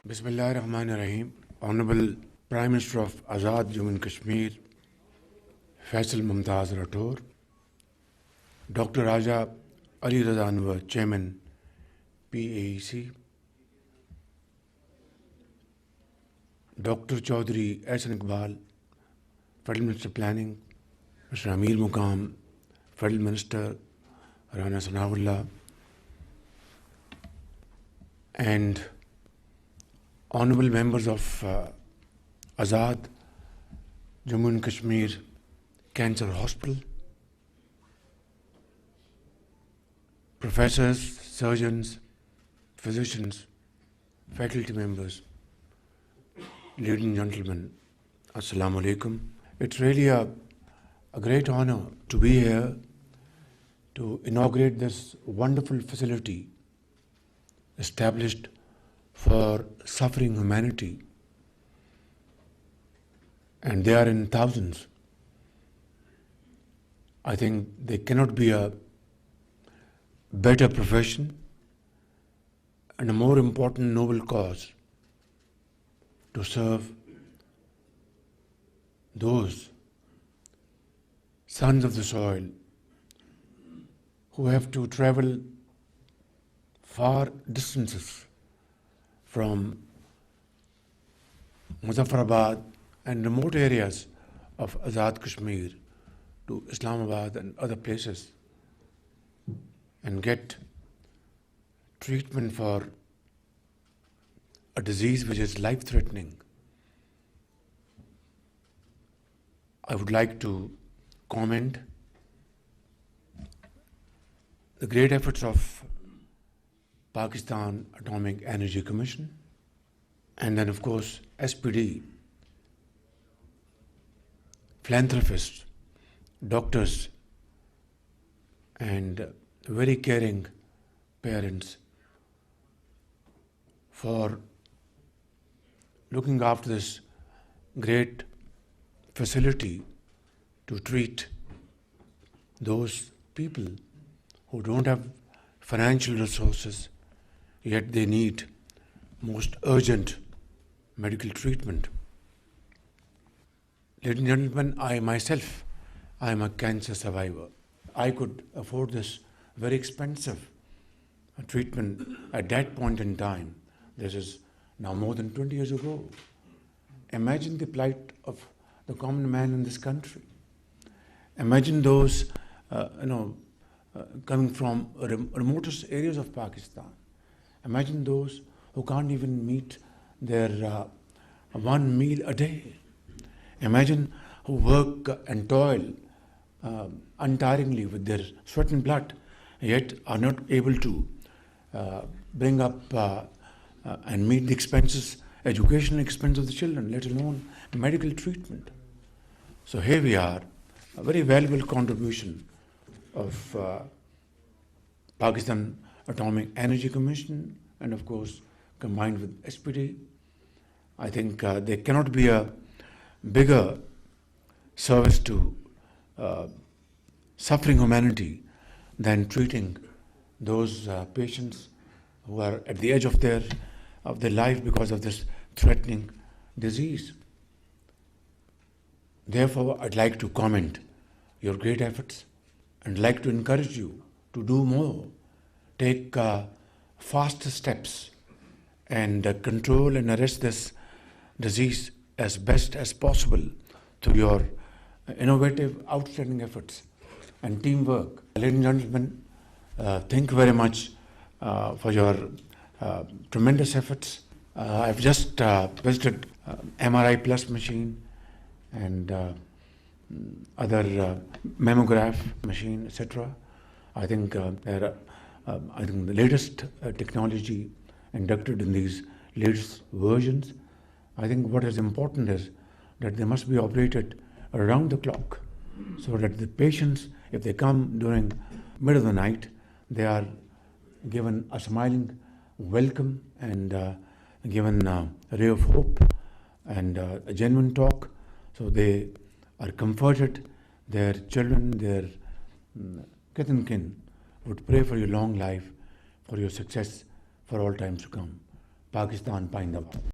Bismillah ar-Rahman ar-Rahim. Honorable Prime Minister of Azad Jammu and Kashmir, Faisal Mumtaz Rathore, Dr. Raja Ali Raza Anwar, Chairman, PAEC, Dr. Chaudhry Ehsan Iqbal, Federal Minister Planning, Mr. Amir Muqam, Federal Minister Rana Sanahullah, and honorable members of Azad Jammu and Kashmir Cancer Hospital, professors, surgeons, physicians, faculty members, ladies and gentlemen, Assalamu alaikum. It's really a great honor to be here to inaugurate this wonderful facility established for suffering humanity, and they are in thousands. I think there cannot be a better profession and a more important noble cause to serve those sons of the soil who have to travel far distances from Muzaffarabad and remote areas of Azad Kashmir to Islamabad and other places and get treatment for a disease which is life-threatening. I would like to comment the great efforts of Pakistan Atomic Energy Commission, and then of course SPD, philanthropists, doctors, and very caring parents for looking after this great facility to treat those people who don't have financial resources, yet they need most urgent medical treatment. Ladies and gentlemen, I myself, I am a cancer survivor. I could afford this very expensive treatment at that point in time. This is now more than 20 years ago. Imagine the plight of the common man in this country. Imagine those, coming from remotest areas of Pakistan. Imagine those who can't even meet their one meal a day. Imagine who work and toil untiringly with their sweat and blood, yet are not able to bring up and meet the expenses, educational expense of the children, let alone medical treatment. So here we are, a very valuable contribution of Pakistan Atomic Energy Commission, and of course combined with SPD. I think there cannot be a bigger service to suffering humanity than treating those patients who are at the edge of their life because of this threatening disease. Therefore, I'd like to comment your great efforts and like to encourage you to do more, take faster steps and control and arrest this disease as best as possible through your innovative, outstanding efforts and teamwork. Ladies and gentlemen, thank you very much for your tremendous efforts. I've just visited MRI Plus machine and other mammograph machine, etc. I think the latest technology inducted in these latest versions. I think what is important is that they must be operated around the clock, so that the patients, if they come during middle of the night, they are given a smiling welcome and given a ray of hope and a genuine talk, so they are comforted. Their children, their kith and kin would pray for your long life, for your success for all times to come. Pakistan پائندہ.